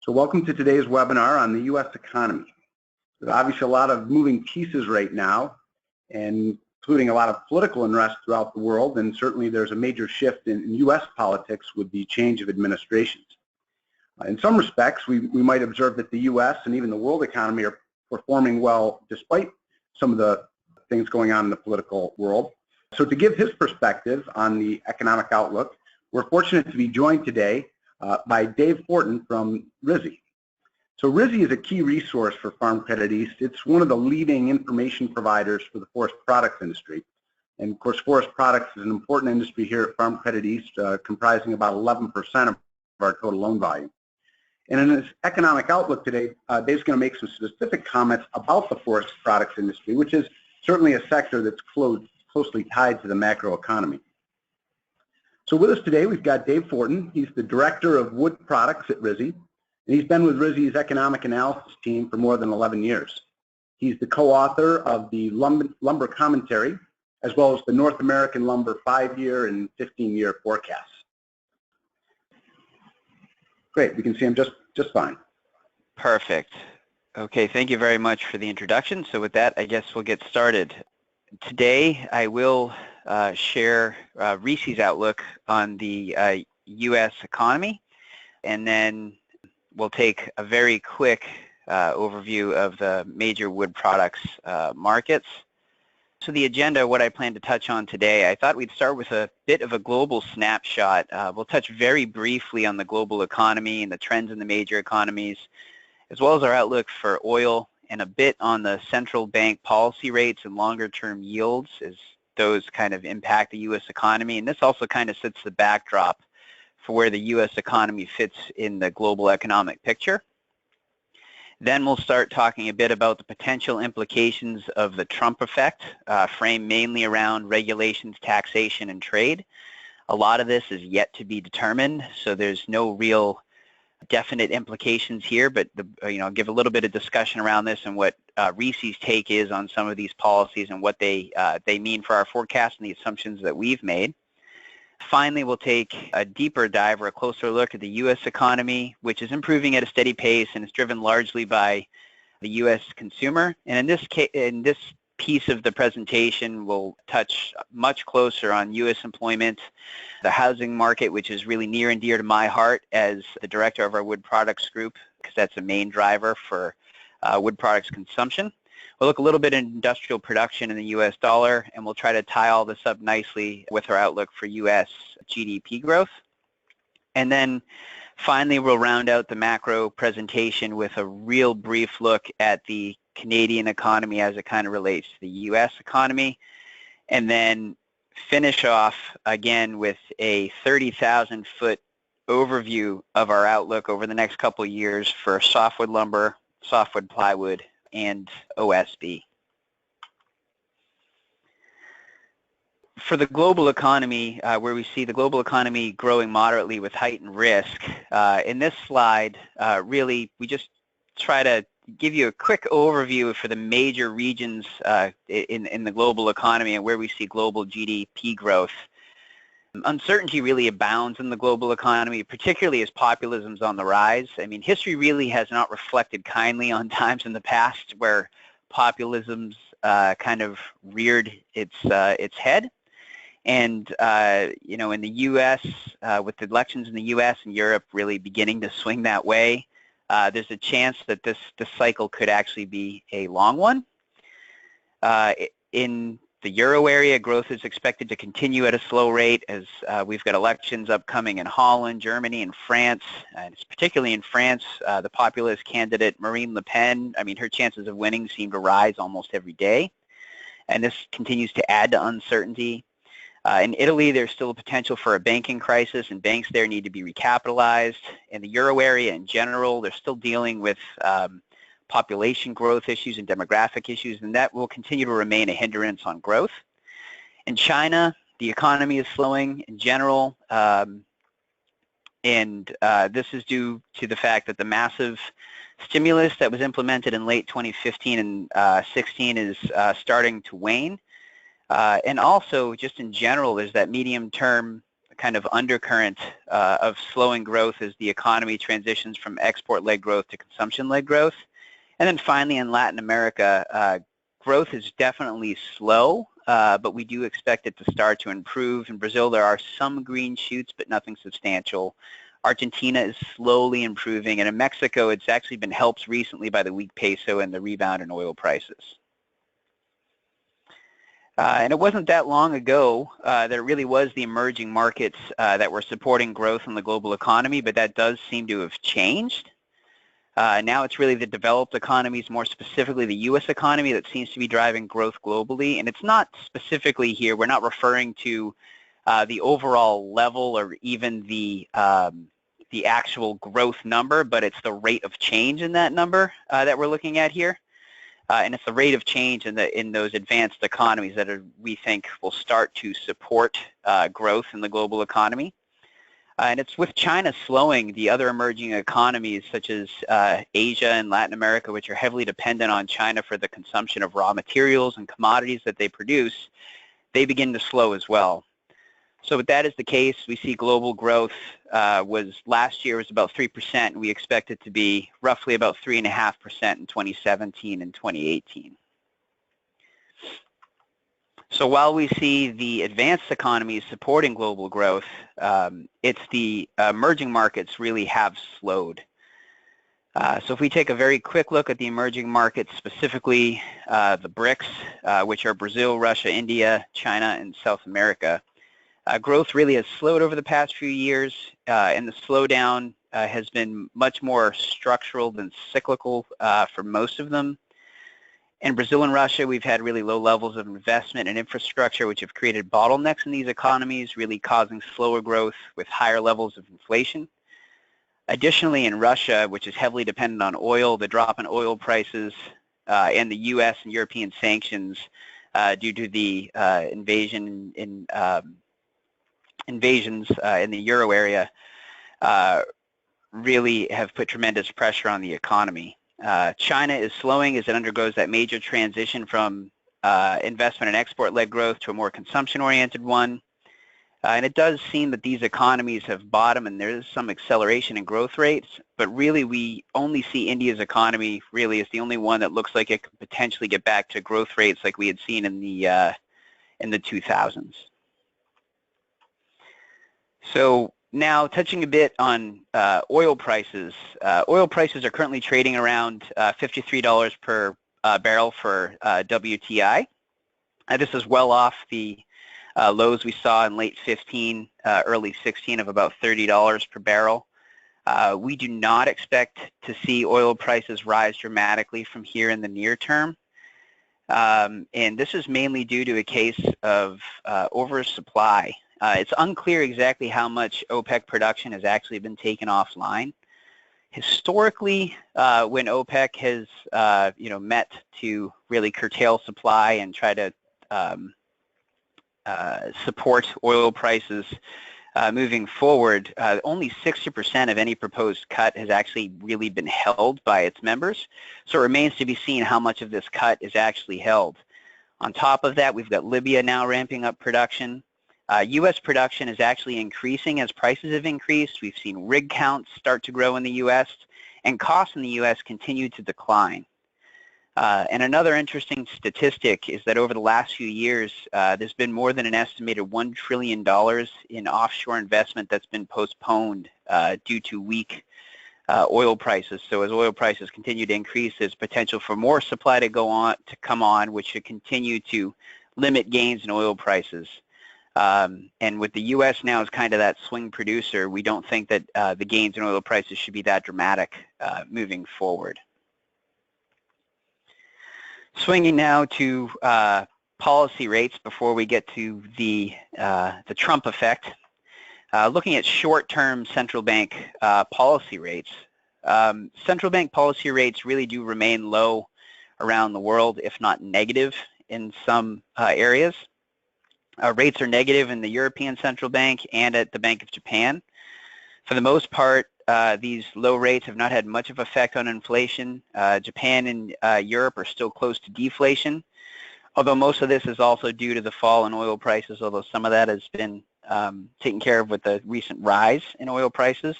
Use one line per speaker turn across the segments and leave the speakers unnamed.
So welcome to today's webinar on the U.S. economy. There's obviously a lot of moving pieces right now, and including a lot of political unrest throughout the world, and certainly there's a major shift in U.S. politics with the change of administrations. In some respects, we might observe that the U.S. and even the world economy are performing well despite some of the things going on in the political world. So to give his perspective on the economic outlook, we're fortunate to be joined today by Dave Fortin from RISI. So RISI is a key resource for Farm Credit East. It's one of the leading information providers for the forest products industry. And of course, forest products is an important industry here at Farm Credit East, comprising about 11% of our total loan volume. And in his economic outlook today, Dave's going to make some specific comments about the forest products industry, which is certainly a sector that's closely tied to the macroeconomy. So with us today, we've got Dave Fortin. He's the Director of Wood Products at RISI, and he's been with RISI's economic analysis team for more than 11 years. He's the co-author of the Lumber Commentary, as well as the North American Lumber 5-year and 15-year forecasts. Great, we can see him just fine.
Perfect. Okay, thank you very much for the introduction. So with that, I guess we'll get started. Today, I will share RISI's outlook on the U.S. economy, and then we'll take a very quick overview of the major wood products markets. So the agenda, what I plan to touch on today, I thought we'd start with a bit of a global snapshot. We'll touch very briefly on the global economy and the trends in the major economies, as well as our outlook for oil, and a bit on the central bank policy rates and longer-term yields as those kind of impact the U.S. economy. And this also kind of sets the backdrop for where the U.S. economy fits in the global economic picture. Then we'll start talking a bit about the potential implications of the Trump effect, framed mainly around regulations, taxation, and trade. A lot of this is yet to be determined, so there's no real definite implications here, but I'll give a little bit of discussion around this and what RISI's take is on some of these policies and what they mean for our forecast and the assumptions that we've made. Finally, we'll take a deeper dive or a closer look at the U.S. economy, which is improving at a steady pace and is driven largely by the U.S. consumer. And in this piece of the presentation, we'll touch much closer on U.S. employment, the housing market, which is really near and dear to my heart as the director of our wood products group, because that's a main driver for wood products consumption. We'll look a little bit at industrial production in the U.S. dollar, and we'll try to tie all this up nicely with our outlook for U.S. GDP growth. And then finally, we'll round out the macro presentation with a real brief look at the Canadian economy as it kind of relates to the U.S. economy, and then finish off again with a 30,000-foot overview of our outlook over the next couple of years for softwood lumber, softwood plywood, and OSB. For the global economy, where we see the global economy growing moderately with heightened risk, in this slide, really we just try to give you a quick overview for the major regions in the global economy and where we see global GDP growth. Uncertainty really abounds in the global economy, particularly as populism's on the rise. I mean, history really has not reflected kindly on times in the past where populism's kind of reared its head. And, in the U.S., with the elections in the U.S. and Europe really beginning to swing that way, there's a chance that this cycle could actually be a long one. In the euro area, growth is expected to continue at a slow rate as we've got elections upcoming in Holland, Germany, and France. And it's particularly in France, the populist candidate Marine Le Pen, her chances of winning seem to rise almost every day. And this continues to add to uncertainty. In Italy, there's still a potential for a banking crisis, and banks there need to be recapitalized. In the euro area in general, they're still dealing with population growth issues and demographic issues, and that will continue to remain a hindrance on growth. In China, the economy is slowing in general, and this is due to the fact that the massive stimulus that was implemented in late 2015 and 16 is starting to wane. And also, just in general, there's that medium-term kind of undercurrent of slowing growth as the economy transitions from export-led growth to consumption-led growth. And then finally, in Latin America, growth is definitely slow, but we do expect it to start to improve. In Brazil, there are some green shoots, but nothing substantial. Argentina is slowly improving, and in Mexico, it's actually been helped recently by the weak peso and the rebound in oil prices. And it wasn't that long ago that it really was the emerging markets that were supporting growth in the global economy, but that does seem to have changed. Now it's really the developed economies, more specifically the U.S. economy, that seems to be driving growth globally. And it's not specifically here, we're not referring to the overall level or even the actual growth number, but it's the rate of change in that number that we're looking at here. And it's the rate of change in those advanced economies that we think will start to support growth in the global economy. And it's with China slowing, the other emerging economies such as Asia and Latin America, which are heavily dependent on China for the consumption of raw materials and commodities that they produce, they begin to slow as well. So if that is the case, we see global growth last year was about 3%, and we expect it to be roughly about 3.5% in 2017 and 2018. So while we see the advanced economies supporting global growth, it's the emerging markets really have slowed. So if we take a very quick look at the emerging markets, specifically the BRICS, which are Brazil, Russia, India, China, and South America, growth really has slowed over the past few years, and the slowdown has been much more structural than cyclical for most of them. In Brazil and Russia, we've had really low levels of investment and infrastructure, which have created bottlenecks in these economies, really causing slower growth with higher levels of inflation. Additionally, in Russia, which is heavily dependent on oil, the drop in oil prices and the U.S. and European sanctions due to the invasions in the euro area really have put tremendous pressure on the economy. China is slowing as it undergoes that major transition from investment and export-led growth to a more consumption-oriented one. And it does seem that these economies have bottomed and there is some acceleration in growth rates, but really we only see India's economy really as the only one that looks like it could potentially get back to growth rates like we had seen in the 2000s. So now touching a bit on oil prices. Oil prices are currently trading around $53 per barrel for WTI. This is well off the lows we saw in late 15, early 16 of about $30 per barrel. We do not expect to see oil prices rise dramatically from here in the near term. And this is mainly due to a case of oversupply. It's unclear exactly how much OPEC production has actually been taken offline. Historically, when OPEC has met to really curtail supply and try to support oil prices moving forward, only 60% of any proposed cut has actually really been held by its members. So it remains to be seen how much of this cut is actually held. On top of that, we've got Libya now ramping up production. U.S. production is actually increasing as prices have increased. We've seen rig counts start to grow in the U.S., and costs in the U.S. continue to decline. And another interesting statistic is that over the last few years, there's been more than an estimated $1 trillion in offshore investment that's been postponed due to weak oil prices. So as oil prices continue to increase, there's potential for more supply to come on, which should continue to limit gains in oil prices. And with the U.S. now as kind of that swing producer, we don't think that the gains in oil prices should be that dramatic moving forward. Swinging now to policy rates before we get to the Trump effect. Looking at short-term central bank policy rates. Central bank policy rates really do remain low around the world, if not negative in some areas. Rates are negative in the European Central Bank and at the Bank of Japan. For the most part, these low rates have not had much of an effect on inflation. Japan and Europe are still close to deflation, although most of this is also due to the fall in oil prices, although some of that has been taken care of with the recent rise in oil prices.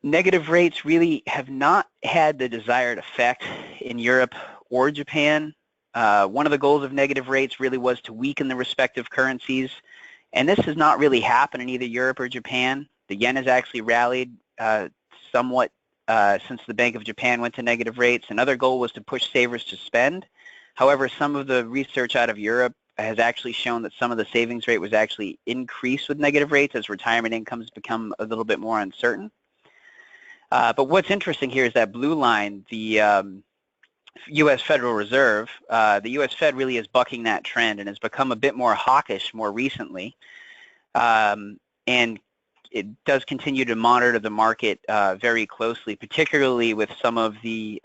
Negative rates really have not had the desired effect in Europe or Japan. One of the goals of negative rates really was to weaken the respective currencies, and this has not really happened in either Europe or Japan. The yen has actually rallied somewhat since the Bank of Japan went to negative rates. Another goal was to push savers to spend. However, some of the research out of Europe has actually shown that some of the savings rate was actually increased with negative rates as retirement incomes become a little bit more uncertain. But what's interesting here is that blue line, the U.S. Federal Reserve, the U.S. Fed really is bucking that trend and has become a bit more hawkish more recently. And it does continue to monitor the market very closely, particularly with some of the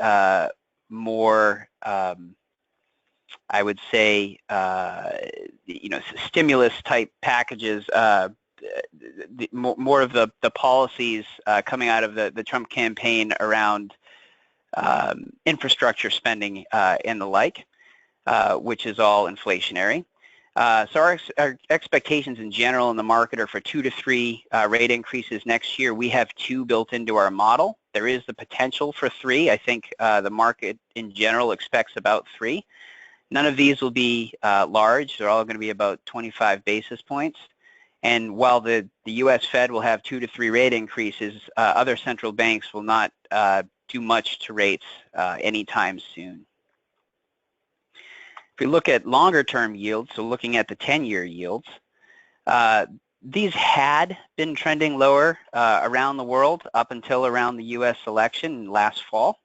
more, I would say, stimulus type packages, more of the policies coming out of the Trump campaign around infrastructure spending and the like, which is all inflationary. So our expectations in general in the market are for 2 to 3 rate increases next year. We have 2 built into our model. There is the potential for 3. I think the market in general expects about 3. None of these will be large. They're all going to be about 25 basis points. And while the U.S. Fed will have 2 to 3 rate increases, other central banks will not do much to rates anytime soon. If we look at longer-term yields, so looking at the 10-year yields, these had been trending lower around the world up until around the U.S. election last fall.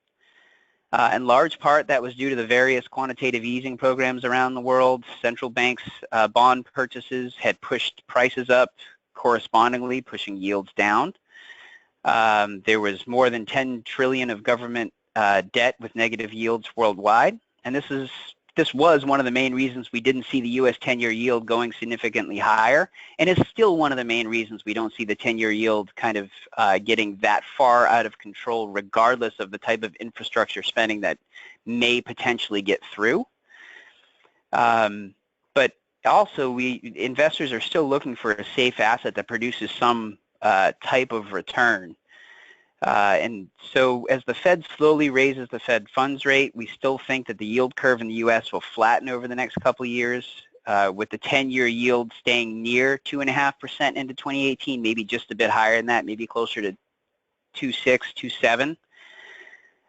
In large part, that was due to the various quantitative easing programs around the world. Central banks' bond purchases had pushed prices up correspondingly, pushing yields down. There was more than 10 trillion of government debt with negative yields worldwide, and this was one of the main reasons we didn't see the U.S. 10-year yield going significantly higher, and it's still one of the main reasons we don't see the 10-year yield kind of getting that far out of control, regardless of the type of infrastructure spending that may potentially get through. But also, investors are still looking for a safe asset that produces some type of return. And so as the Fed slowly raises the Fed funds rate, we still think that the yield curve in the U.S. will flatten over the next couple of years, with the 10-year yield staying near 2.5% into 2018, maybe just a bit higher than that, maybe closer to 2.6,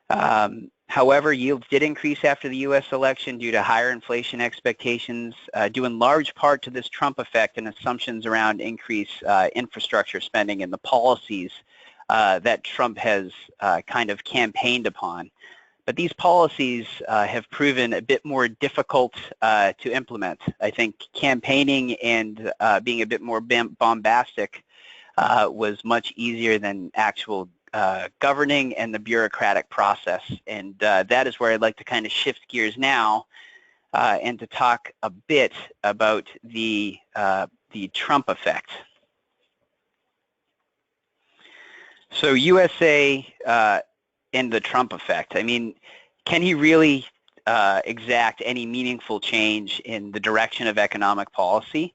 2.7. However, yields did increase after the U.S. election due to higher inflation expectations, due in large part to this Trump effect and assumptions around increased infrastructure spending and the policies that Trump has kind of campaigned upon. But these policies have proven a bit more difficult to implement. I think campaigning and being a bit more bombastic was much easier than actual governing and the bureaucratic process. And that is where I'd like to kind of shift gears now and to talk a bit about the Trump effect. So USA and the Trump effect. I mean, can he really exact any meaningful change in the direction of economic policy?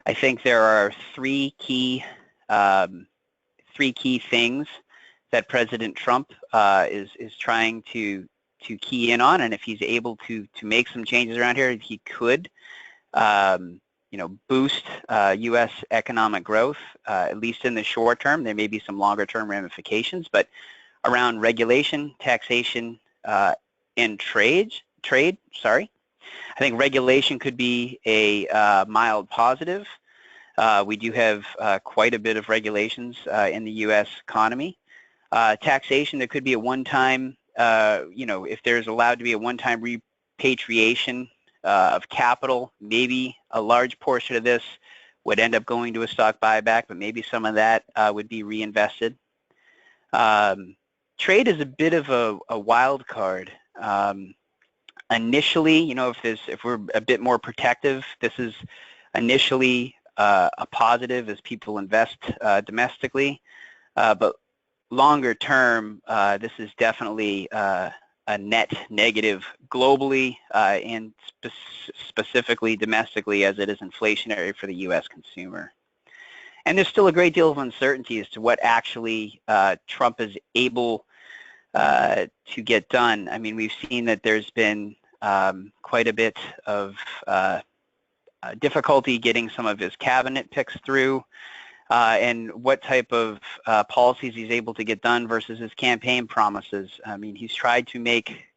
I think there are three key things that President Trump is trying to key in on, and if he's able to make some changes around here, he could boost U.S. economic growth, at least in the short term. There may be some longer term ramifications, but around regulation, taxation, and trade. I think regulation could be a mild positive. We do have quite a bit of regulations in the U.S. economy. Taxation, there could be a one-time, if there's allowed to be a one-time repatriation of capital, maybe a large portion of this would end up going to a stock buyback, but maybe some of that would be reinvested. Trade is a bit of a wild card. Initially, if we're a bit more protective, this is initially a positive as people invest domestically, but longer term, this is definitely a net negative globally and specifically domestically, as it is inflationary for the U.S. consumer. And there's still a great deal of uncertainty as to what actually Trump is able to get done. I mean, we've seen that there's been quite a bit of difficulty getting some of his cabinet picks through, and what type of policies he's able to get done versus his campaign promises. I mean, he's tried to make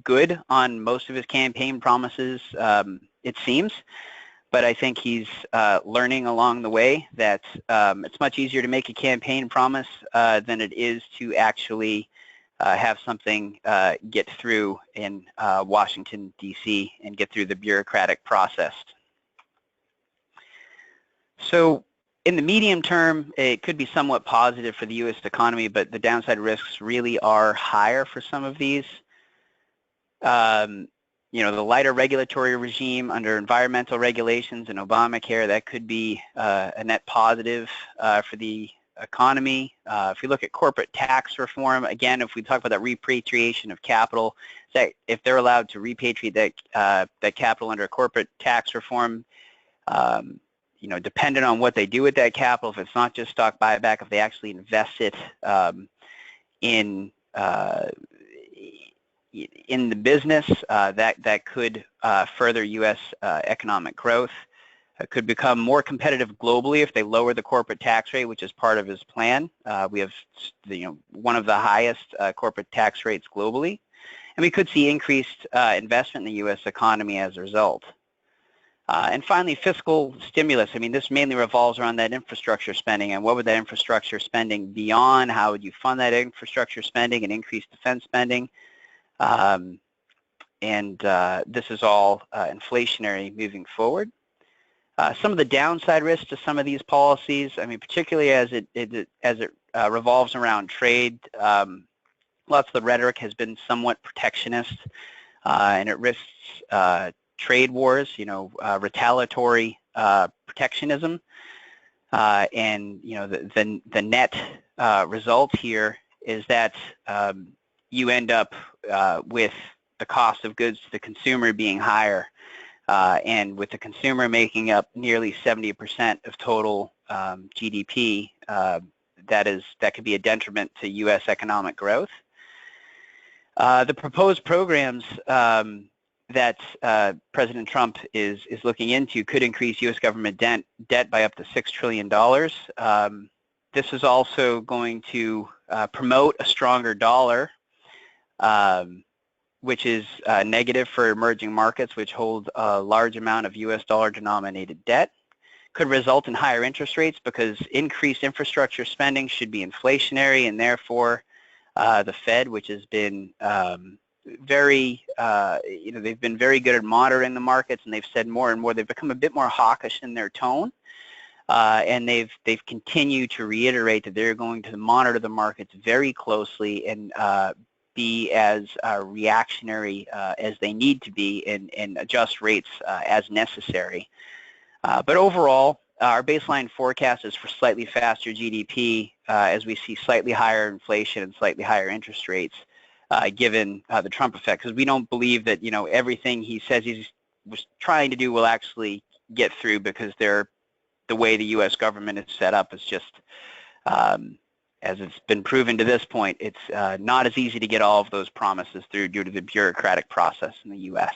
good on most of his campaign promises, it seems, but I think he's learning along the way that it's much easier to make a campaign promise than it is to actually have something get through in Washington, D.C. and get through the bureaucratic process. So in the medium term, it could be somewhat positive for the U.S. economy, but the downside risks really are higher for some of these. You know, the lighter regulatory regime under environmental regulations and Obamacare, that could be a net positive for the economy. If we look at corporate tax reform, again, if we talk about that repatriation of capital, that if they're allowed to repatriate that capital under corporate tax reform, you know, dependent on what they do with that capital, if it's not just stock buyback, if they actually invest it in the business, that could further U.S. economic growth. It could become more competitive globally if they lower the corporate tax rate, which is part of his plan. We have, you know, one of the highest corporate tax rates globally, and we could see increased investment in the U.S. economy as a result. And finally, fiscal stimulus. I mean, this mainly revolves around that infrastructure spending, and what would that infrastructure spending be on? How would you fund that infrastructure spending and increase defense spending? This is all inflationary moving forward. Some of the downside risks to some of these policies, I mean, particularly as it revolves around trade, lots of the rhetoric has been somewhat protectionist, and it risks trade wars, you know, retaliatory protectionism, and you know, the net result here is that you end up with the cost of goods to the consumer being higher, and with the consumer making up nearly 70% of total GDP, that could be a detriment to U.S. economic growth. The proposed programs that President Trump is looking into could increase U.S. government debt by up to $6 trillion. This is also going to promote a stronger dollar, which is negative for emerging markets, which hold a large amount of U.S. dollar-denominated debt. Could result in higher interest rates because increased infrastructure spending should be inflationary, and therefore the Fed, which has been very, you know, they've been very good at monitoring the markets, and they've said more and more, they've become a bit more hawkish in their tone, and they've continued to reiterate that they're going to monitor the markets very closely and be as reactionary as they need to be and adjust rates as necessary. But overall, our baseline forecast is for slightly faster GDP as we see slightly higher inflation and slightly higher interest rates, given the Trump effect, because we don't believe that, you know, everything he says he was trying to do will actually get through, because the way the U.S. government is set up is just, as it's been proven to this point, it's not as easy to get all of those promises through due to the bureaucratic process in the U.S.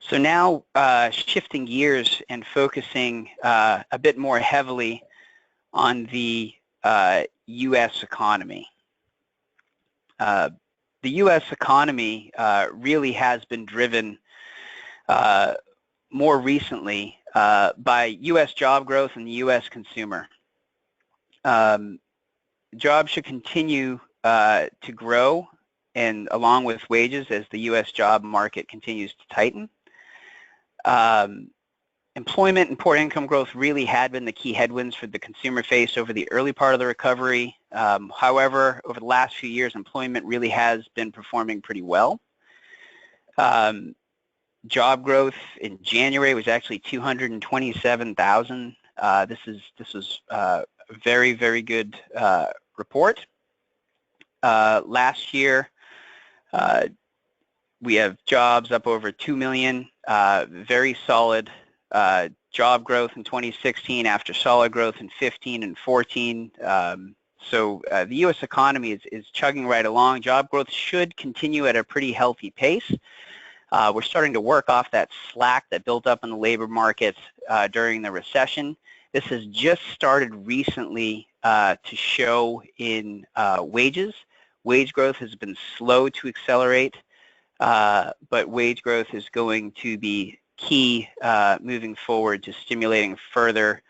So now shifting gears and focusing a bit more heavily on the U.S. economy. The U.S. economy really has been driven more recently by U.S. job growth and the U.S. consumer. Jobs should continue to grow, and along with wages, as the U.S. job market continues to tighten. Employment and poor income growth really had been the key headwinds for the consumer faced over the early part of the recovery. However, over the last few years, employment really has been performing pretty well. Job growth in January was actually 227,000. This is a very, very good report. last year. We have jobs up over 2 million, very solid job growth in 2016 after solid growth in 15 and 14. So the U.S. economy is chugging right along. Job growth should continue at a pretty healthy pace. We're starting to work off that slack that built up in the labor market during the recession. This has just started recently to show in wages. Wage growth has been slow to accelerate, but wage growth is going to be key moving forward to stimulating further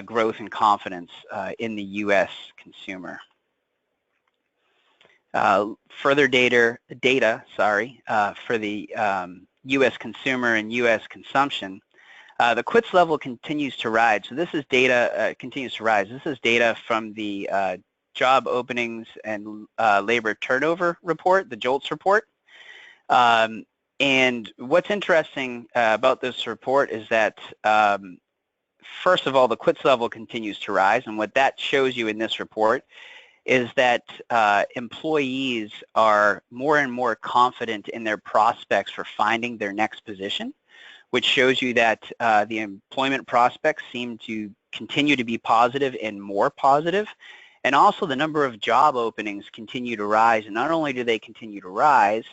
growth and confidence in the U.S. consumer. Further data for the U.S. consumer and U.S. consumption. The quits level continues to rise. So this is data continues to rise. This is data from the Job Openings and Labor Turnover report, the JOLTS report. And what's interesting about this report is that first of all, the quits level continues to rise, and what that shows you in this report is that employees are more and more confident in their prospects for finding their next position, which shows you that the employment prospects seem to continue to be positive and more positive. And also the number of job openings continue to rise, and not only do they continue to rise,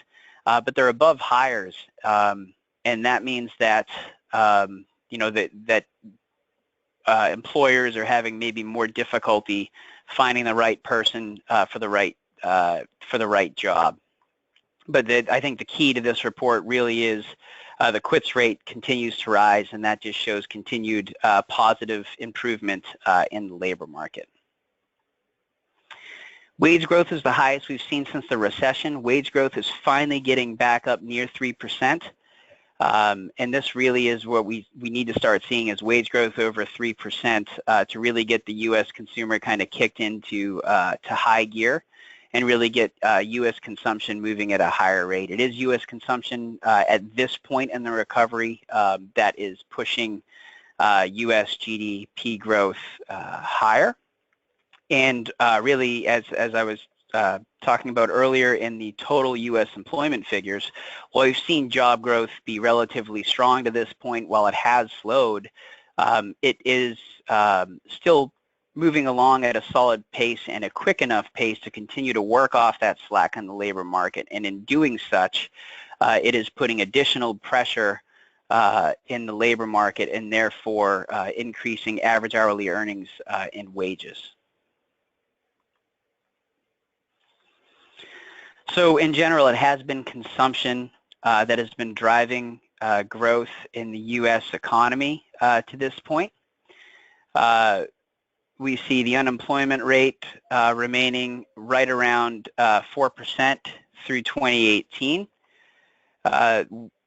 but they're above hires, and that means that you know that employers are having maybe more difficulty finding the right person for the right job. But I think the key to this report really is the quits rate continues to rise, and that just shows continued positive improvement in the labor market. Wage growth is the highest we've seen since the recession. Wage growth is finally getting back up near 3%. And this really is what we need to start seeing is wage growth over 3% to really get the U.S. consumer kind of kicked into to high gear and really get U.S. consumption moving at a higher rate. It is U.S. consumption at this point in the recovery that is pushing U.S. GDP growth higher. And really, as I was talking about earlier in the total U.S. employment figures, while we've seen job growth be relatively strong to this point, while it has slowed, it is still moving along at a solid pace and a quick enough pace to continue to work off that slack in the labor market. And in doing such, it is putting additional pressure in the labor market and therefore increasing average hourly earnings in wages. So in general, it has been consumption that has been driving growth in the U.S. economy to this point. We see the unemployment rate remaining right around 4% through 2018.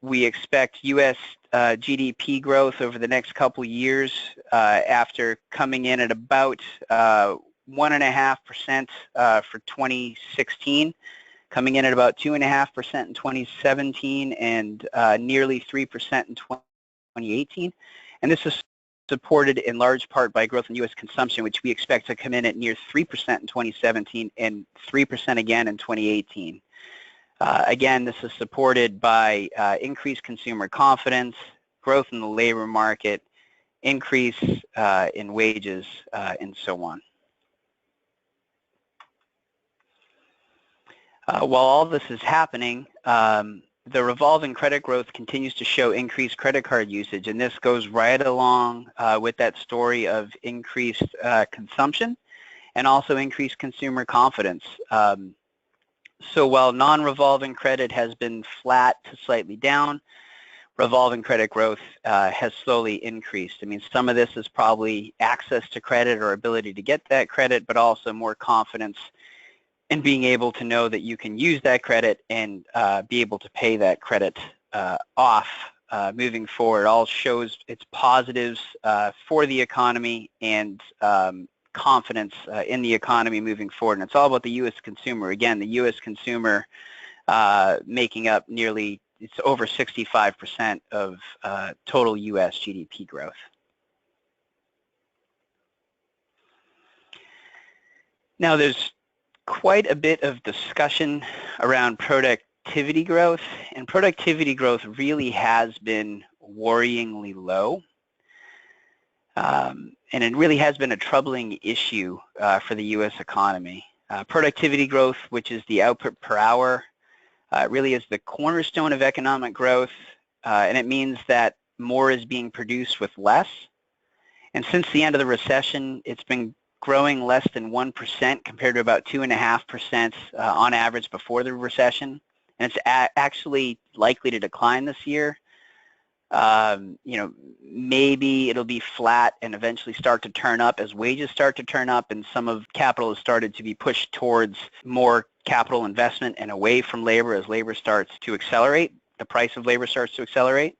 We expect U.S. GDP growth over the next couple years after coming in at about 1.5% for 2016. Coming in at about 2.5% in 2017 and nearly 3% in 2018. And this is supported in large part by growth in U.S. consumption, which we expect to come in at near 3% in 2017 and 3% again in 2018. Again, this is supported by increased consumer confidence, growth in the labor market, increase in wages, and so on. While all this is happening, the revolving credit growth continues to show increased credit card usage, and this goes right along with that story of increased consumption and also increased consumer confidence. So while non-revolving credit has been flat to slightly down, revolving credit growth has slowly increased. I mean, some of this is probably access to credit or ability to get that credit, but also more confidence and being able to know that you can use that credit and be able to pay that credit off moving forward. All shows its positives for the economy and confidence in the economy moving forward. And it's all about the U.S. consumer. Again, the U.S. consumer making up nearly, it's over 65% of total U.S. GDP growth. Now there's quite a bit of discussion around productivity growth, and productivity growth really has been worryingly low. And it really has been a troubling issue for the U.S. economy. Productivity growth, which is the output per hour, really is the cornerstone of economic growth, and it means that more is being produced with less. And since the end of the recession, it's been growing less than 1% compared to about 2.5% on average before the recession. And it's actually likely to decline this year. Maybe it'll be flat and eventually start to turn up as wages start to turn up and some of capital has started to be pushed towards more capital investment and away from labor as labor starts to accelerate. The price of labor starts to accelerate.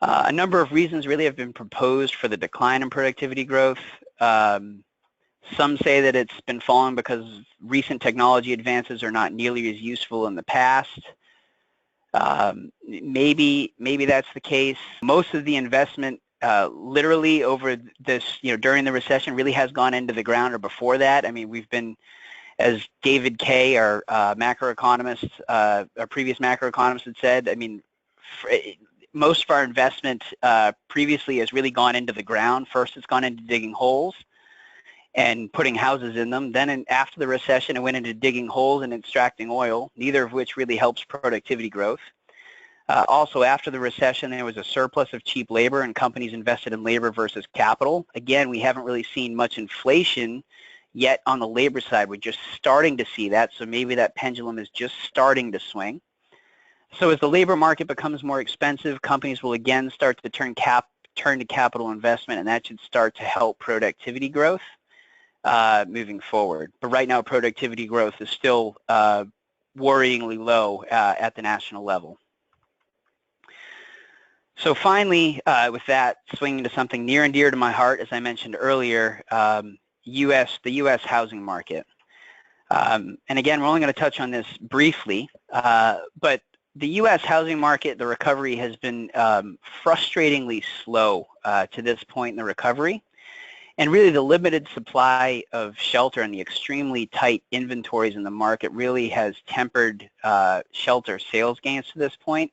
A number of reasons really have been proposed for the decline in productivity growth. Some say that it's been falling because recent technology advances are not nearly as useful in the past. Maybe that's the case. Most of the investment literally over this, during the recession really has gone into the ground or before that. I mean, we've been, as David Kay, our macroeconomist, our previous macroeconomist had said, I mean, most of our investment previously has really gone into the ground. First, it's gone into digging holes and putting houses in them. Then after the recession, it went into digging holes and extracting oil, neither of which really helps productivity growth. Also, after the recession, there was a surplus of cheap labor and companies invested in labor versus capital. Again, we haven't really seen much inflation yet on the labor side. We're just starting to see that, so maybe that pendulum is just starting to swing. So as the labor market becomes more expensive, companies will again start to turn to capital investment, and that should start to help productivity growth moving forward. But right now, productivity growth is still worryingly low at the national level. So finally, with that, swinging to something near and dear to my heart, as I mentioned earlier, the U.S. housing market. And again, we're only going to touch on this briefly, but the U.S. housing market, the recovery has been frustratingly slow to this point in the recovery. And really the limited supply of shelter and the extremely tight inventories in the market really has tempered shelter sales gains to this point.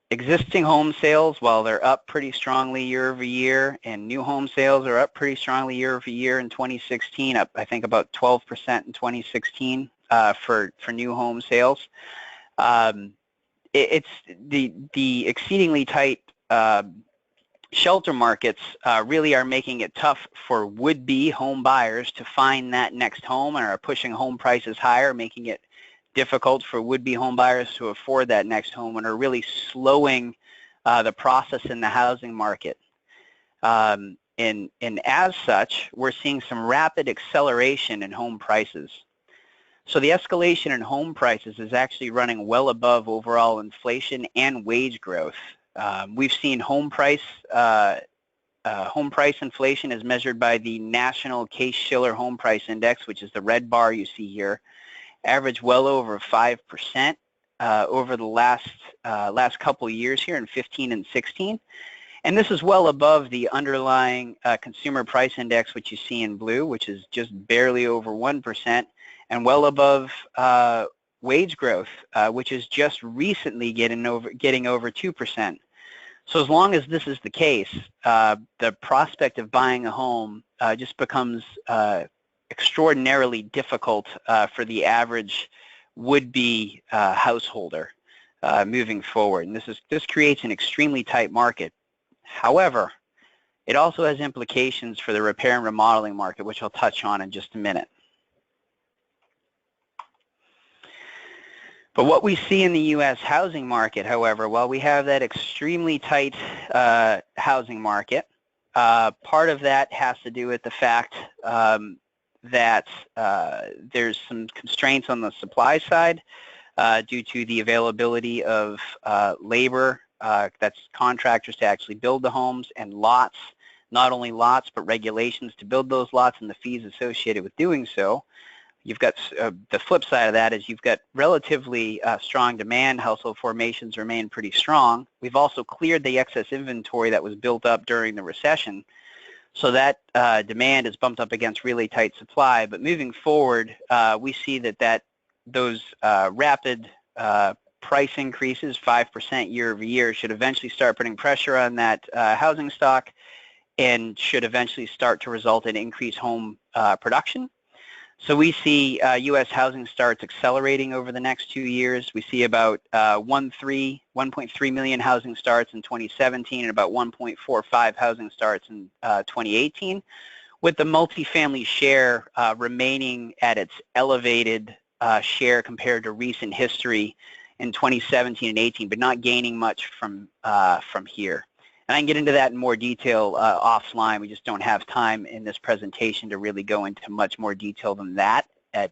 Existing home sales, while they're up pretty strongly year over year, and new home sales are up pretty strongly year over year in 2016, up I think about 12% in 2016 for new home sales. It's the exceedingly tight shelter markets really are making it tough for would-be home buyers to find that next home and are pushing home prices higher, making it difficult for would-be home buyers to afford that next home and are really slowing the process in the housing market. And as such, we're seeing some rapid acceleration in home prices. So the escalation in home prices is actually running well above overall inflation and wage growth. We've seen home price inflation as measured by the National Case-Shiller Home Price Index, which is the red bar you see here, average well over 5% over the last couple of years here in 15 and 16. And this is well above the underlying consumer price index, which you see in blue, which is just barely over 1%, and well above wage growth, which is just recently getting over 2%. So as long as this is the case, the prospect of buying a home just becomes extraordinarily difficult for the average would-be householder moving forward. And this creates an extremely tight market. However, it also has implications for the repair and remodeling market, which I'll touch on in just a minute. But what we see in the U.S. housing market, however, while we have that extremely tight housing market, part of that has to do with the fact that there's some constraints on the supply side due to the availability of labor, that's contractors to actually build the homes, and lots, not only lots, but regulations to build those lots and the fees associated with doing so. You've got the flip side of that is you've got relatively strong demand. Household formations remain pretty strong. We've also cleared the excess inventory that was built up during the recession. So that demand is bumped up against really tight supply. But moving forward, we see that those rapid price increases, 5% year over year, should eventually start putting pressure on that housing stock and should eventually start to result in increased home production. So we see U.S. housing starts accelerating over the next 2 years. We see about 1.3 million housing starts in 2017 and about 1.45 housing starts in 2018, with the multifamily share remaining at its elevated share compared to recent history in 2017 and 18, but not gaining much from here. And I can get into that in more detail offline. We just don't have time in this presentation to really go into much more detail than that at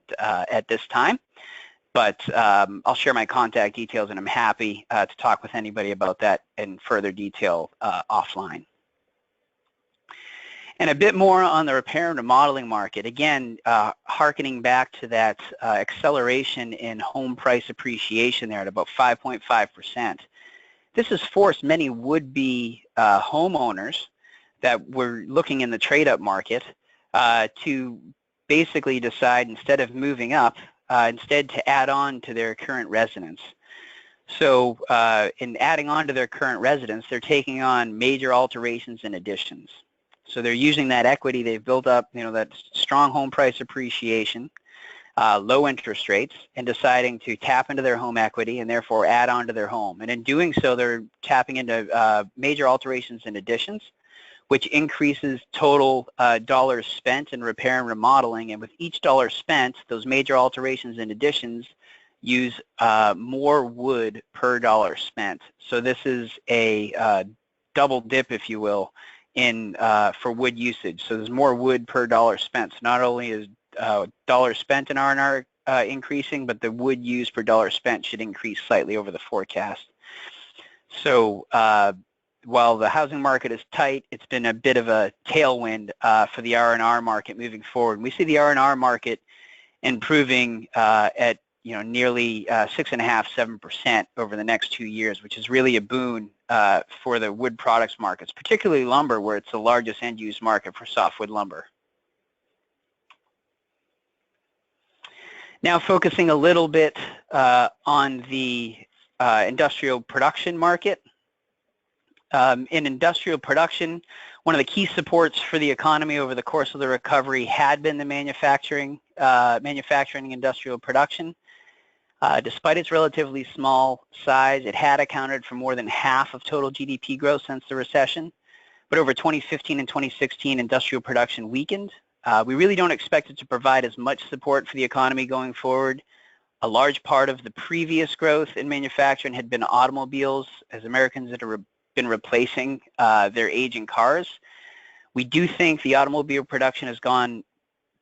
this time. But I'll share my contact details, and I'm happy to talk with anybody about that in further detail offline. And a bit more on the repair and remodeling market. Again, hearkening back to that acceleration in home price appreciation there at about 5.5%. This has forced many would-be homeowners that were looking in the trade-up market to basically decide, instead of moving up, instead to add on to their current residence. So in adding on to their current residence, they're taking on major alterations and additions. So they're using that equity they've built up, that strong home price appreciation, low interest rates, and deciding to tap into their home equity and therefore add on to their home. And in doing so, they're tapping into major alterations and additions, which increases total dollars spent in repair and remodeling. And with each dollar spent, those major alterations and additions use more wood per dollar spent. So this is a double dip, if you will, for wood usage. So there's more wood per dollar spent. So not only is dollars spent in R&R increasing, but the wood used per dollar spent should increase slightly over the forecast. So while the housing market is tight, it's been a bit of a tailwind for the R&R market moving forward. We see the R&R market improving at nearly 6.5–7% over the next 2 years, which is really a boon for the wood products markets, particularly lumber, where it's the largest end-use market for softwood lumber. Now focusing a little bit on the industrial production market. In industrial production, one of the key supports for the economy over the course of the recovery had been the manufacturing industrial production. Despite its relatively small size, it had accounted for more than half of total GDP growth since the recession. But over 2015 and 2016, industrial production weakened. We really don't expect it to provide as much support for the economy going forward. A large part of the previous growth in manufacturing had been automobiles, as Americans had been replacing their aging cars. We do think the automobile production has gone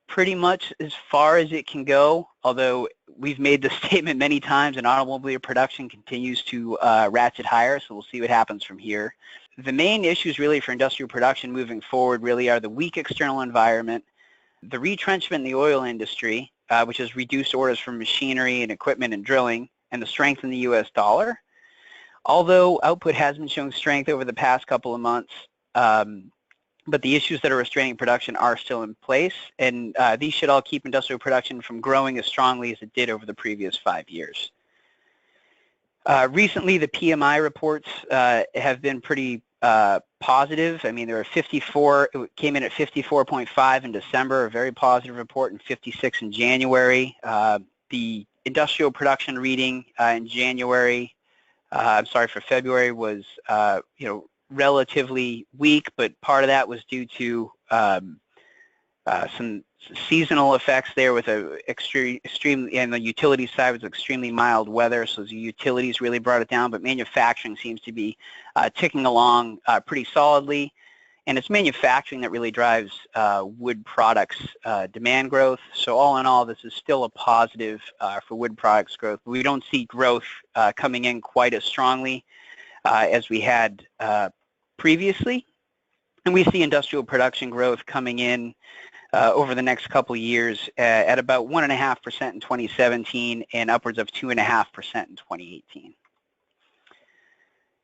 pretty much as far as it can go, although we've made the statement many times, and automobile production continues to ratchet higher, so we'll see what happens from here. The main issues really for industrial production moving forward really are the weak external environment, the retrenchment in the oil industry, which has reduced orders for machinery and equipment and drilling, and the strength in the U.S. dollar. Although output has been showing strength over the past couple of months, but the issues that are restraining production are still in place, and these should all keep industrial production from growing as strongly as it did over the previous 5 years. Recently, the PMI reports have been pretty positive. I mean, there are 54, it came in at 54.5 in December, a very positive report, and 56 in January. The industrial production reading in January, for February was, relatively weak, but part of that was due to some seasonal effects there with extremely, and the utility side was extremely mild weather, so the utilities really brought it down, but manufacturing seems to be ticking along pretty solidly, and it's manufacturing that really drives wood products demand growth. So all in all, this is still a positive for wood products growth. We don't see growth coming in quite as strongly as we had previously, and we see industrial production growth coming in over the next couple of years at about 1.5% in 2017 and upwards of 2.5% in 2018.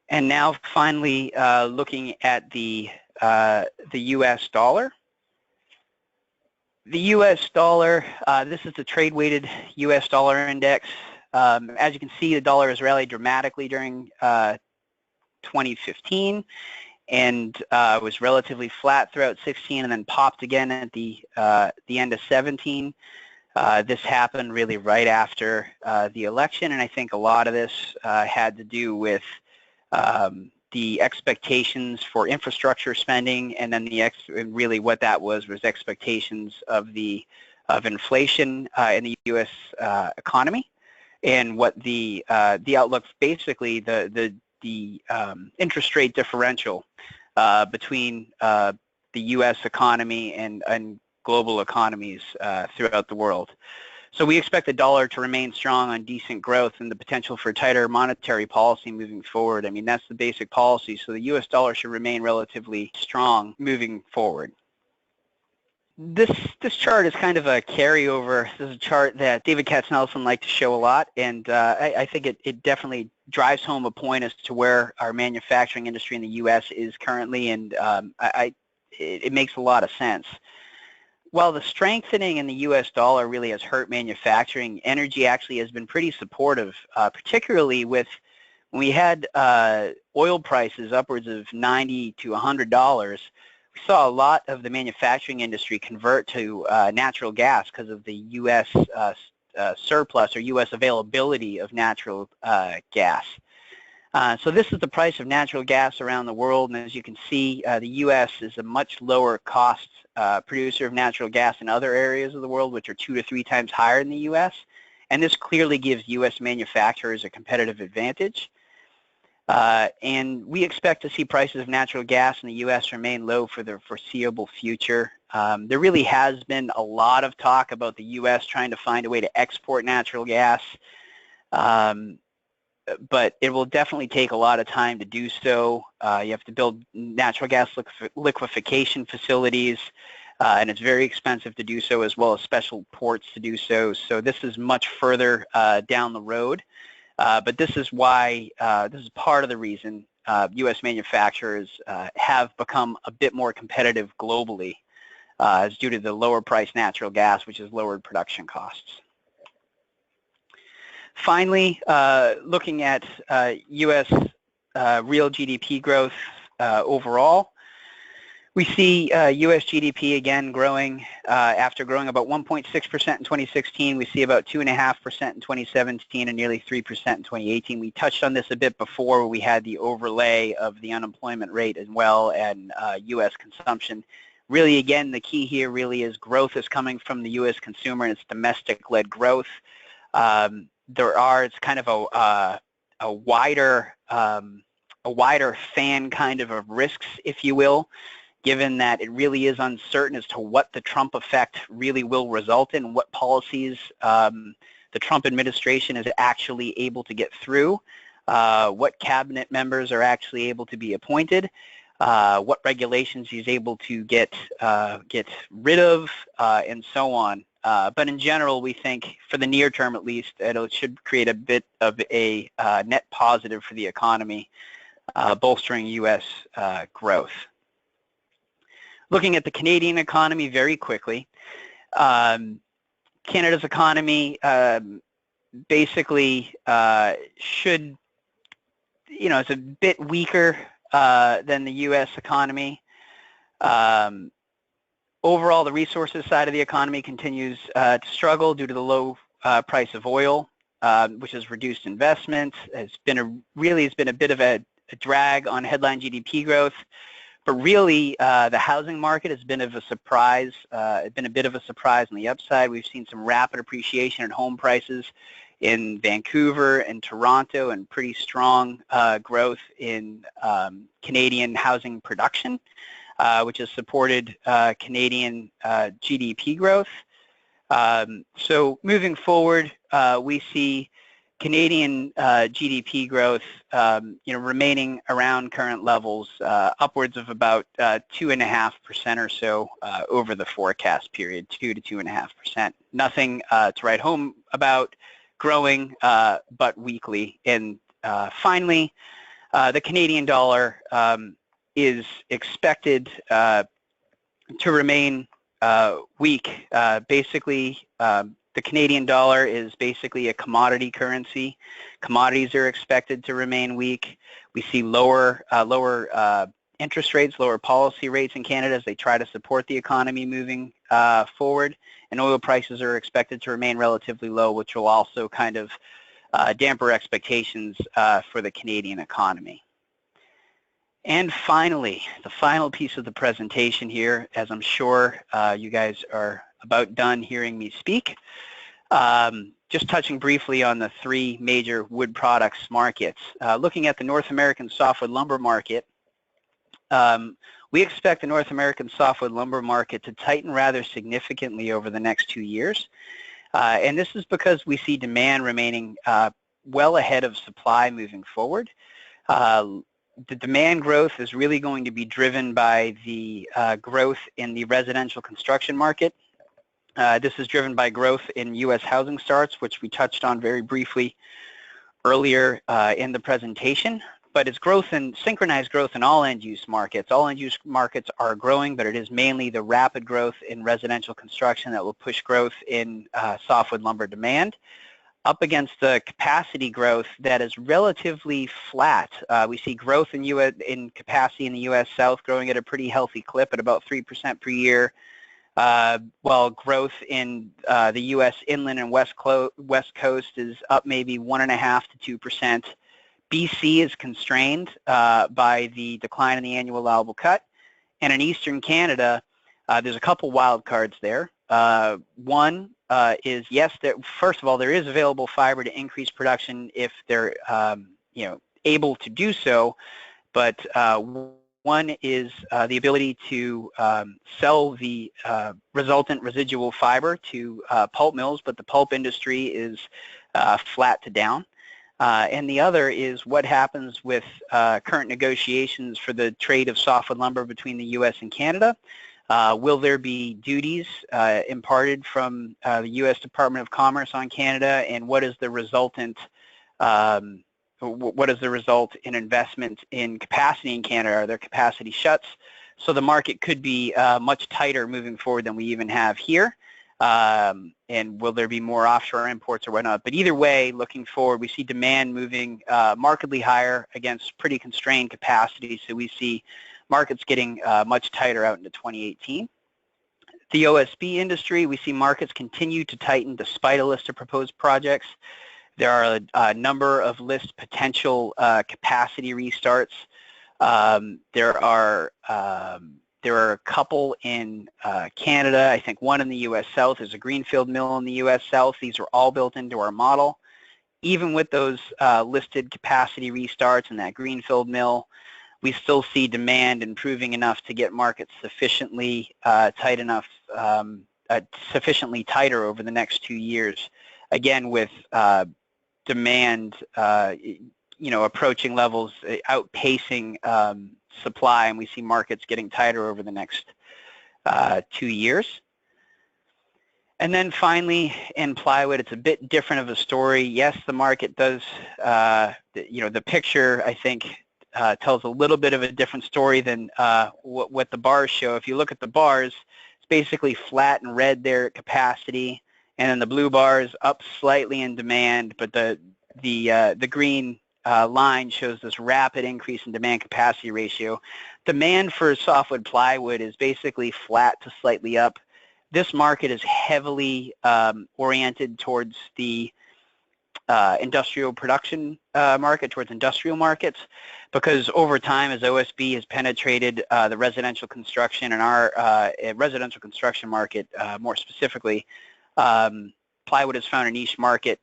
And now finally looking at the the US dollar. The US dollar, this is the trade-weighted US dollar index. As you can see, the dollar has rallied dramatically during 2015 and was relatively flat throughout 16 and then popped again at the end of 17. This happened really right after the election, and I think a lot of this had to do with the expectations for infrastructure spending, and then really what that was expectations of inflation in the U.S. Economy, and what the outlook, basically the interest rate differential between the U.S. economy and global economies throughout the world. So we expect the dollar to remain strong on decent growth and the potential for tighter monetary policy moving forward. I mean, that's the basic policy. So the US dollar should remain relatively strong moving forward. This chart is kind of a carryover. This is a chart that David Katznelson liked to show a lot, and I think it definitely drives home a point as to where our manufacturing industry in the US is currently, and it makes a lot of sense. While the strengthening in the US dollar really has hurt manufacturing, energy actually has been pretty supportive, particularly with when we had oil prices upwards of $90 to $100. We saw a lot of the manufacturing industry convert to natural gas because of the U.S. Surplus or U.S. availability of natural gas. So this is the price of natural gas around the world, and as you can see, the U.S. is a much lower cost producer of natural gas in other areas of the world, which are 2 to 3 times higher than the U.S., and this clearly gives U.S. manufacturers a competitive advantage. And we expect to see prices of natural gas in the U.S. remain low for the foreseeable future. There really has been a lot of talk about the U.S. trying to find a way to export natural gas, but it will definitely take a lot of time to do so. You have to build natural gas liquefaction facilities, and it's very expensive to do so, as well as special ports to do so. So this is much further down the road. But this is why, this is part of the reason U.S. manufacturers have become a bit more competitive globally, is due to the lower price natural gas, which has lowered production costs. Finally, looking at U.S. real GDP growth overall, we see U.S. GDP again growing after growing about 1.6% in 2016. We see about 2.5% in 2017 and nearly 3% in 2018. We touched on this a bit before, where we had the overlay of the unemployment rate as well and U.S. consumption. Really, again, the key here really is growth is coming from the U.S. consumer, and it's domestic-led growth. It's kind of a wider fan kind of risks, if you will, given that it really is uncertain as to what the Trump effect really will result in, what policies the Trump administration is actually able to get through, what cabinet members are actually able to be appointed, what regulations he's able to get rid of, and so on. But in general, we think, for the near term at least, it should create a bit of a net positive for the economy, bolstering U.S. growth. Looking at the Canadian economy very quickly, Canada's economy basically should, it's a bit weaker than the U.S. economy. Overall, the resources side of the economy continues to struggle due to the low price of oil, which has reduced investment. It's been a bit of a drag on headline GDP growth. But really, the housing market has been a bit of a surprise on the upside. We've seen some rapid appreciation in home prices in Vancouver and Toronto, and pretty strong growth in Canadian housing production, which has supported Canadian GDP growth. So moving forward, we see Canadian GDP growth, remaining around current levels, upwards of about 2.5% or so over the forecast period, 2 to 2.5%. Nothing to write home about, growing but weakly. And finally, the Canadian dollar is expected to remain weak. Basically, the Canadian dollar is basically a commodity currency. Commodities are expected to remain weak. We see lower interest rates, lower policy rates in Canada as they try to support the economy moving forward. And oil prices are expected to remain relatively low, which will also kind of damper expectations for the Canadian economy. And finally, the final piece of the presentation here, as I'm sure you guys are about done hearing me speak, just touching briefly on the three major wood products markets. Looking at the North American softwood lumber market, we expect the North American softwood lumber market to tighten rather significantly over the next 2 years. And this is because we see demand remaining well ahead of supply moving forward. The demand growth is really going to be driven by the growth in the residential construction market. This is driven by growth in U.S. housing starts, which we touched on very briefly earlier in the presentation. But it's synchronized growth in all end-use markets. All end-use markets are growing, but it is mainly the rapid growth in residential construction that will push growth in softwood lumber demand, up against the capacity growth that is relatively flat. We see growth in capacity in the U.S. South growing at a pretty healthy clip at about 3% per year, while growth in the U.S. inland and West Coast is up maybe 1.5% to 2%. BC is constrained by the decline in the annual allowable cut. And in Eastern Canada, there's a couple wild cards there. One is, yes, first of all, there is available fiber to increase production if they're able to do so. But one is the ability to sell the resultant residual fiber to pulp mills, but the pulp industry is flat to down. And the other is what happens with current negotiations for the trade of softwood lumber between the U.S. and Canada. Will there be duties imparted from the U.S. Department of Commerce on Canada, and what is the resultant? What is the result in investment in capacity in Canada? Are there capacity shuts? So the market could be much tighter moving forward than we even have here. And will there be more offshore imports or whatnot? But either way, looking forward, we see demand moving markedly higher against pretty constrained capacity. So we see markets getting much tighter out into 2018. The OSB industry, we see markets continue to tighten despite a list of proposed projects. There are a number of list potential capacity restarts. There are a couple in Canada. I think one in the U.S. South. There's a greenfield mill in the U.S. South. These are all built into our model. Even with those listed capacity restarts and that greenfield mill, we still see demand improving enough to get markets sufficiently sufficiently tighter over the next 2 years. Again, with demand, approaching levels outpacing supply, and we see markets getting tighter over the next 2 years. And then finally, in plywood, it's a bit different of a story. Yes, the market does, the picture, I think, tells a little bit of a different story than what the bars show. If you look at the bars, it's basically flat and red there at capacity, and then the blue bars up slightly in demand, but the green line shows this rapid increase in demand capacity ratio. Demand for softwood plywood is basically flat to slightly up. This market is heavily oriented towards the industrial production market, towards industrial markets, because over time, as OSB has penetrated the residential construction and our residential construction market more specifically, plywood has found a niche market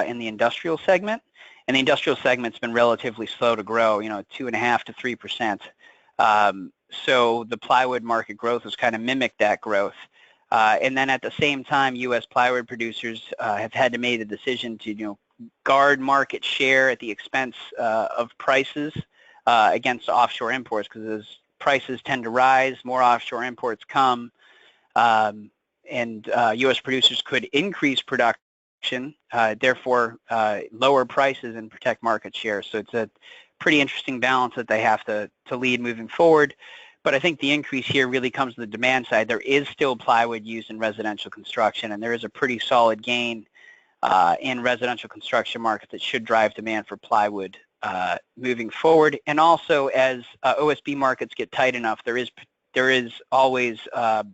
in the industrial segment, and the industrial segment's been relatively slow to grow, 2.5% to 3%. So the plywood market growth has kind of mimicked that growth. And then at the same time, U.S. plywood producers have had to make the decision to, guard market share at the expense of prices against offshore imports, because as prices tend to rise, more offshore imports come, and U.S. producers could increase production, therefore lower prices and protect market share. So it's a pretty interesting balance that they have to lead moving forward. But I think the increase here really comes to the demand side. There is still plywood used in residential construction, and there is a pretty solid gain in residential construction market that should drive demand for plywood moving forward. And also, as OSB markets get tight enough, there is always a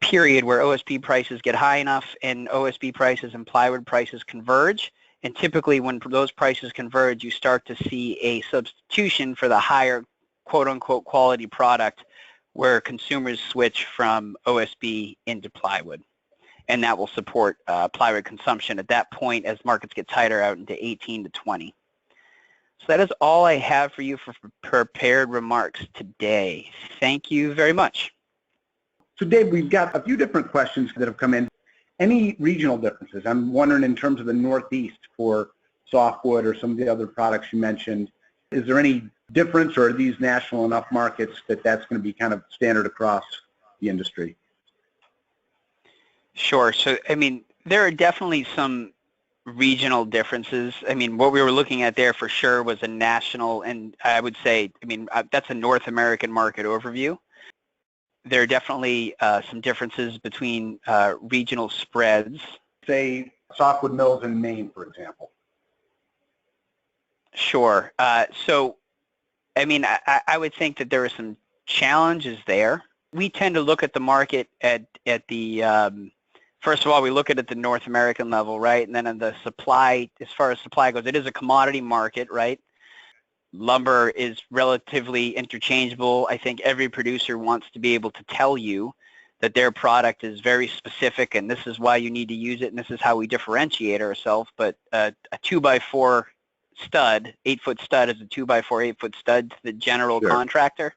period where OSB prices get high enough and OSB prices and plywood prices converge. And typically when those prices converge, you start to see a substitution for the higher quote-unquote quality product where consumers switch from OSB into plywood. And that will support plywood consumption at that point as markets get tighter out into 18 to 20. So that is all I have for you for prepared remarks today. Thank you very much.
So Dave, we've got a few different questions that have come in. Any regional differences? I'm wondering in terms of the Northeast for softwood or some of the other products you mentioned, is there any difference, or are these national enough markets that that's going to be kind of standard across the industry?
Sure. So, I mean, there are definitely some regional differences. I mean, what we were looking at there for sure was a national, and I would say, I mean, that's a North American market overview. There are definitely some differences between regional spreads.
Say softwood mills in Maine, for example.
Sure. So, I mean, I would think that there are some challenges there. We tend to look at the market at the, first of all, we look at it at the North American level, right? And then on the supply, as far as supply goes, it is a commodity market, right? Lumber is relatively interchangeable. I think every producer wants to be able to tell you that their product is very specific and this is why you need to use it and this is how we differentiate ourselves. But a 2x4 stud, 8-foot stud is a 2x4, 8-foot stud to the general contractor.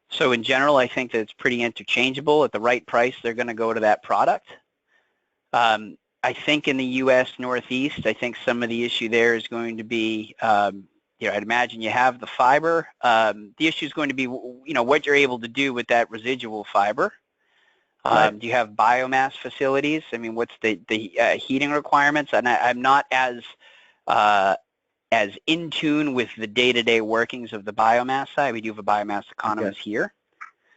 So in general, I think that it's pretty interchangeable. At the right price, they're going to go to that product. I think in the U.S. Northeast, I think some of the issue there is going to be, you know, I'd imagine you have the fiber. The issue is going to be, you know, what you're able to do with that residual fiber.
Right.
Do you have biomass facilities? I mean, what's the heating requirements? And I'm not as in tune with the day-to-day workings of the biomass side. We do have a biomass economist here.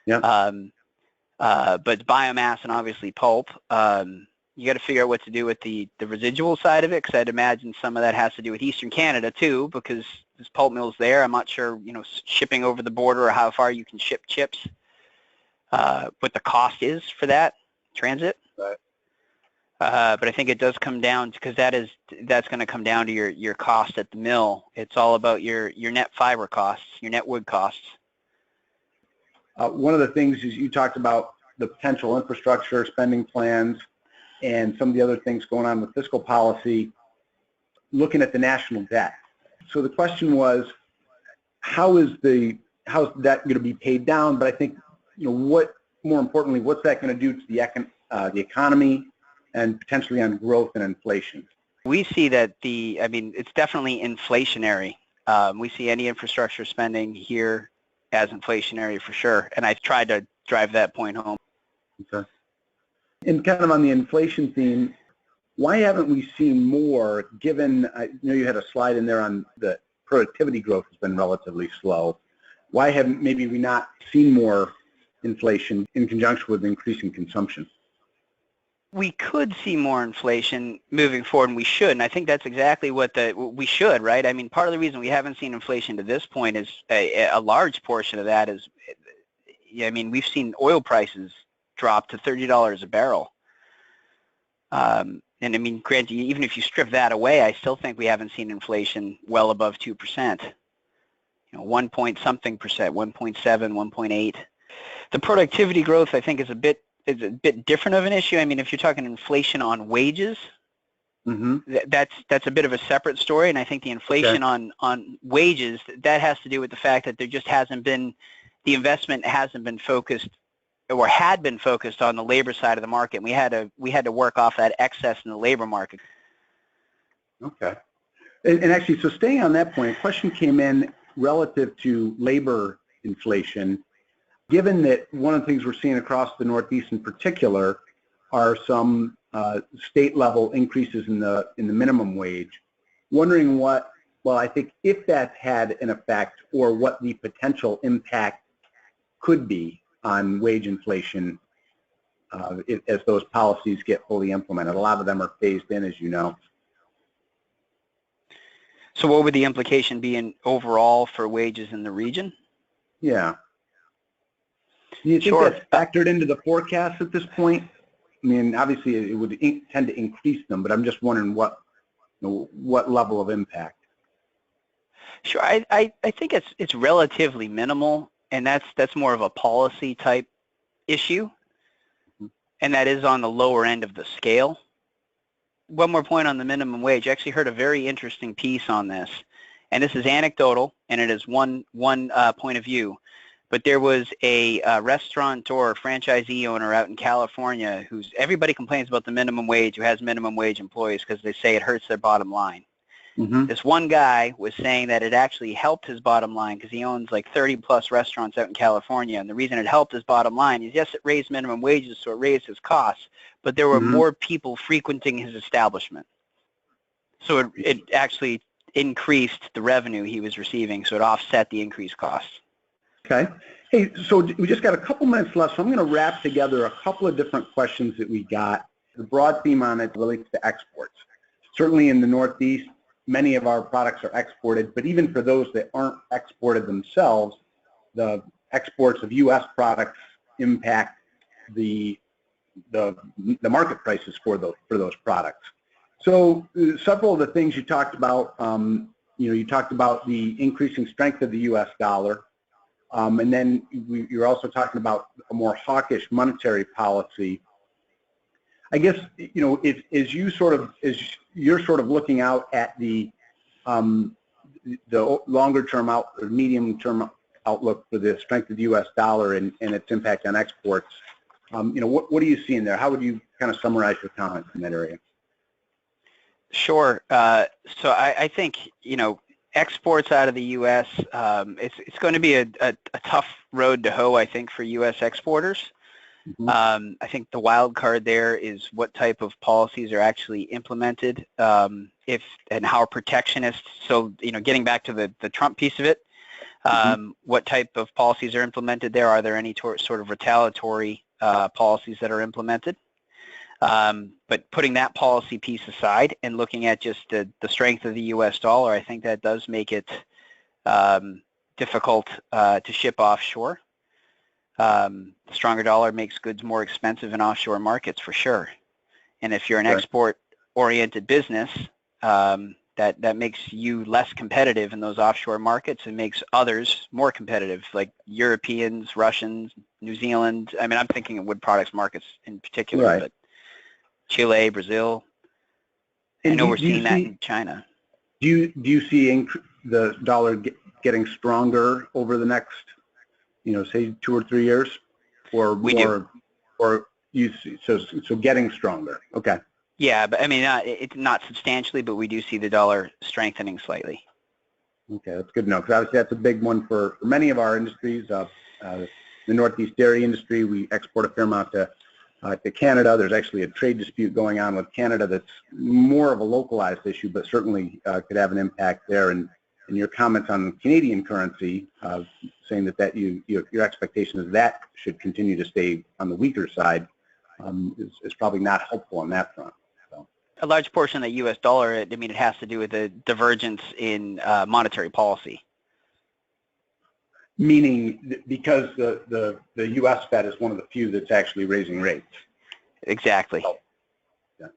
Yeah.
But biomass and obviously pulp, you got to figure out what to do with the residual side of it, because I'd imagine some of that has to do with Eastern Canada too, because there's pulp mills there. I'm not sure, you know, shipping over the border or how far you can ship chips, what the cost is for that transit.
Right.
But I think it does come down, because that's going to come down to your cost at the mill. It's all about your net fiber costs, your net wood costs.
One of the things is you talked about the potential infrastructure spending plans and some of the other things going on with fiscal policy, looking at the national debt. So the question was, how is that going to be paid down? But I think, you know, what more importantly, what's that going to do to the economy and potentially on growth and inflation?
We see that I mean, it's definitely inflationary. We see any infrastructure spending here as inflationary for sure, and I've tried to drive that point home.
Okay. And kind of on the inflation theme, why haven't we seen more, given, I know you had a slide in there on the productivity growth has been relatively slow. Why haven't maybe we not seen more inflation in conjunction with increasing consumption?
We could see more inflation moving forward, and we should, and I think that's exactly what we should, right? I mean, part of the reason we haven't seen inflation to this point is a large portion of that is, I mean, we've seen oil prices drop to $30 a barrel. And I mean, granted, even if you strip that away, I still think we haven't seen inflation well above 2%. You know, 1-point-something percent, 1.7, 1.8. The productivity growth, I think, is a bit different of an issue. I mean, if you're talking inflation on wages, that's a bit of a separate story. And I think the inflation on wages, that has to do with the fact that there just hasn't been, the investment hasn't been focused, or had been focused on the labor side of the market. We had to work off that excess in the labor market.
Okay. And actually, so staying on that point, a question came in relative to labor inflation. Given that one of the things we're seeing across the Northeast in particular are some state level increases in the minimum wage, wondering what well, I think if that's had an effect, or what the potential impact could be on wage inflation as those policies get fully implemented. A lot of them are phased in, as you know.
So what would the implication be in overall for wages in the region?
Yeah. Do you think that's factored into the forecast at this point? I mean, obviously it would tend to increase them, but I'm just wondering what level of impact.
Sure, I think it's relatively minimal, and that's more of a policy type issue, and that is on the lower end of the scale. One more point on the minimum wage. I actually heard a very interesting piece on this, and this is anecdotal, and it is one point of view. But there was a restaurateur, franchisee owner out in California everybody complains about the minimum wage, who has minimum wage employees because they say it hurts their bottom line. Mm-hmm. This one guy was saying that it actually helped his bottom line because he owns like 30 plus restaurants out in California, and the reason it helped his bottom line is, yes, it raised minimum wages, so it raised his costs, but there were more people frequenting his establishment. So it actually increased the revenue he was receiving, so it offset the increased costs.
Okay. Hey, so we just got a couple minutes left, so I'm going to wrap together a couple of different questions that we got. The broad theme on it relates to exports. Certainly in the Northeast, many of our products are exported, but even for those that aren't exported themselves, the exports of U.S. products impact the market prices for those products. So several of the things you talked about, you talked about the increasing strength of the U.S. dollar, and then you're also talking about a more hawkish monetary policy. I guess, as you're sort of looking out at the longer term or medium term outlook for the strength of the U.S. dollar and its impact on exports, what are you seeing there? How would you kind of summarize your comments in that area?
Sure. So I think, exports out of the U.S., it's going to be a tough road to hoe, I think, for U.S. exporters. Mm-hmm. I think the wild card there is what type of policies are actually implemented, and how protectionist. So, getting back to the Trump piece of it, what type of policies are implemented there? Are there any sort of retaliatory policies that are implemented? But putting that policy piece aside and looking at just the strength of the U.S. dollar, I think that does make it difficult to ship offshore. The stronger dollar makes goods more expensive in offshore markets for sure. And if you're an export-oriented business, that makes you less competitive in those offshore markets and makes others more competitive, like Europeans, Russians, New Zealand. I mean, I'm thinking of wood products markets in particular, but Chile, Brazil. I know we're seeing that in China.
Do you see the dollar getting stronger over the next, say 2 or 3 years, or
we
more,
do.
or you see so getting stronger? Okay.
Yeah, but I mean, it's not substantially, but we do see the dollar strengthening slightly.
Okay, that's good to know, because obviously that's a big one for many of our industries. The Northeast dairy industry, we export a fair amount to Canada. There's actually a trade dispute going on with Canada that's more of a localized issue, but certainly could have an impact there. And your comments on Canadian currency, saying that your expectation is that should continue to stay on the weaker side, is probably not helpful on that front. So.
A large portion of the U.S. dollar, it has to do with the divergence in monetary policy. Meaning
because the U.S. Fed is one of the few that's actually raising rates.
Exactly.
Oh. Yeah.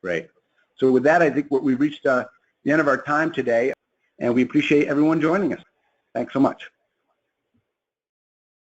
Great. So with that, I think we've reached the end of our time today, and we appreciate everyone joining us. Thanks so much.